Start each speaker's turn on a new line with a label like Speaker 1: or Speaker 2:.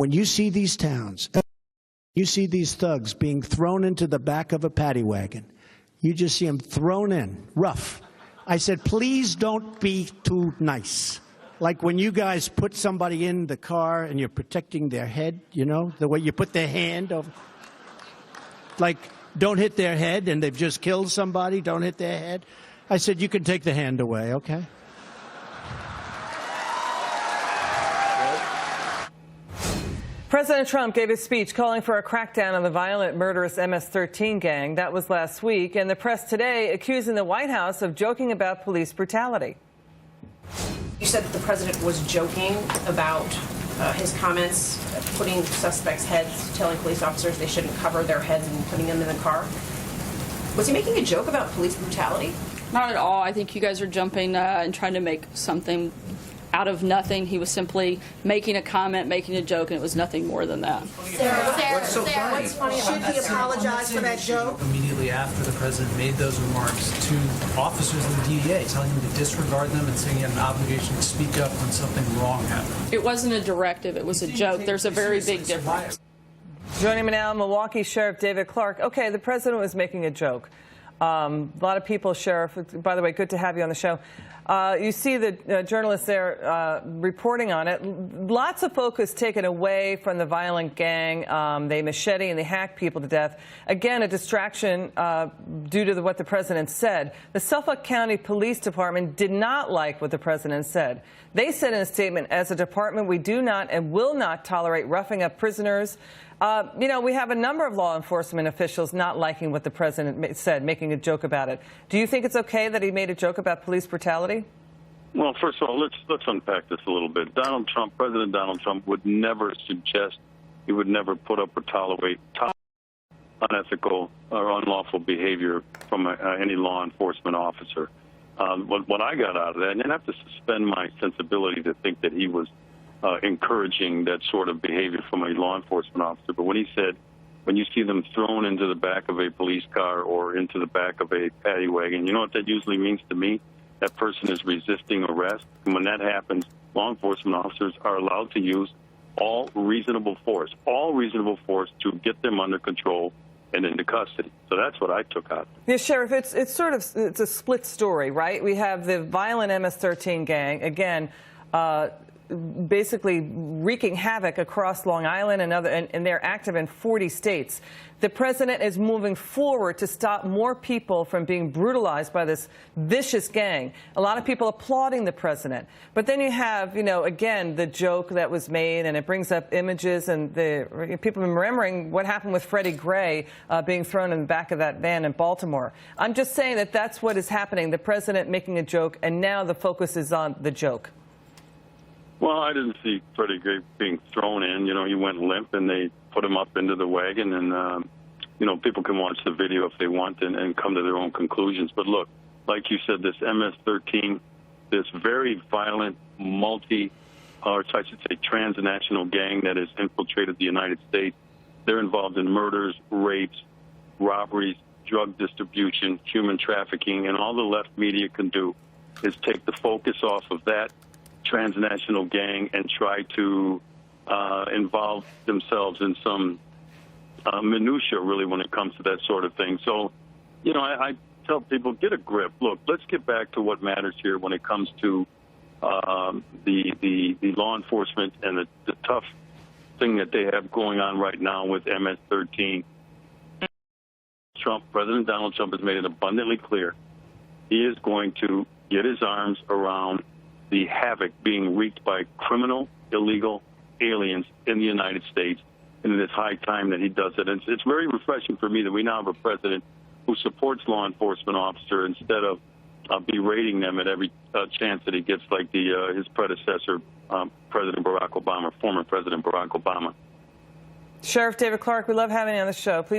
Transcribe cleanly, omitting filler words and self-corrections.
Speaker 1: When you see these towns, you see these thugs being thrown into the back of a paddy wagon. You just see them thrown in, rough. I said, please don't be too nice. Like when you guys put somebody in the car and you're protecting their head, you know, the way you put their hand over. Like, don't hit their head, and they've just killed somebody, don't hit their head. I said, you can take the hand away, okay?
Speaker 2: President Trump gave a speech calling for a crackdown on the violent, murderous MS-13 gang. That was last week, and the press today accusing the White House of joking about police brutality.
Speaker 3: You said that the president was joking about his comments, putting suspects' heads, telling police officers they shouldn't cover their heads and putting them in the car. Was he making a joke about police brutality?
Speaker 4: Not at all. I think you guys are jumping and trying to make something out of nothing. He was simply making a comment, making a joke, and it was nothing more than that.
Speaker 5: Sarah, what's funny? Should he apologize for that joke?
Speaker 6: Immediately after the president made those remarks to officers of the DEA, telling them to disregard them and saying he had an obligation to speak up when something wrong happened.
Speaker 4: It wasn't a directive. It was a joke. There's a very big difference.
Speaker 2: Joining me now, Milwaukee Sheriff David Clarke. Okay, the president was making a joke. A lot of people, Sheriff, by the way, good to have you on the show. You see the journalists there reporting on it. Lots of focus taken away from the violent gang. They machete and they hack people to death. Again, a distraction due to what the president said. The Suffolk County Police Department did not like what the president said. They said in a statement, as a department, we do not and will not tolerate roughing up prisoners. You know, we have a number of law enforcement officials not liking what the president said, making a joke about it. Do you think it's okay that he made a joke about police brutality?
Speaker 7: Well, first of all, let's unpack this a little bit. President Donald Trump would never suggest, he would never put up or tolerate unethical or unlawful behavior from any law enforcement officer. What I got out of that, and I have to suspend my sensibility to think that he was encouraging that sort of behavior from a law enforcement officer. But when he said, when you see them thrown into the back of a police car or into the back of a paddy wagon, you know what that usually means to me? That person is resisting arrest. And when that happens, law enforcement officers are allowed to use all reasonable force to get them under control and into custody. So that's what I took out.
Speaker 2: Yeah, Sheriff, it's a split story, right? We have the violent MS-13 gang, again, basically wreaking havoc across Long Island and they're active in 40 states. The president is moving forward to stop more people from being brutalized by this vicious gang. A lot of people applauding the president. But then you have, you know, again, the joke that was made, and it brings up images, and the people remembering what happened with Freddie Gray being thrown in the back of that van in Baltimore. I'm just saying that that's what is happening. The president making a joke, and now the focus is on the joke.
Speaker 7: Well, I didn't see Freddie Gray being thrown in. You know, he went limp, and they put him up into the wagon. And, you know, people can watch the video if they want and come to their own conclusions. But look, like you said, this MS-13, this very violent, transnational gang that has infiltrated the United States, they're involved in murders, rapes, robberies, drug distribution, human trafficking, and all the left media can do is take the focus off of that transnational gang and try to involve themselves in some minutia, really, when it comes to that sort of thing. So, you know, I tell people, get a grip. Look, let's get back to what matters here when it comes to the law enforcement and the tough thing that they have going on right now with MS-13. President Donald Trump has made it abundantly clear he is going to get his arms around the havoc being wreaked by criminal, illegal aliens in the United States, and it is high time that he does it. And it's very refreshing for me that we now have a president who supports law enforcement officers instead of berating them at every chance that he gets, like his predecessor, President Barack Obama, former President Barack Obama.
Speaker 2: Sheriff David Clarke, we love having you on the show. Please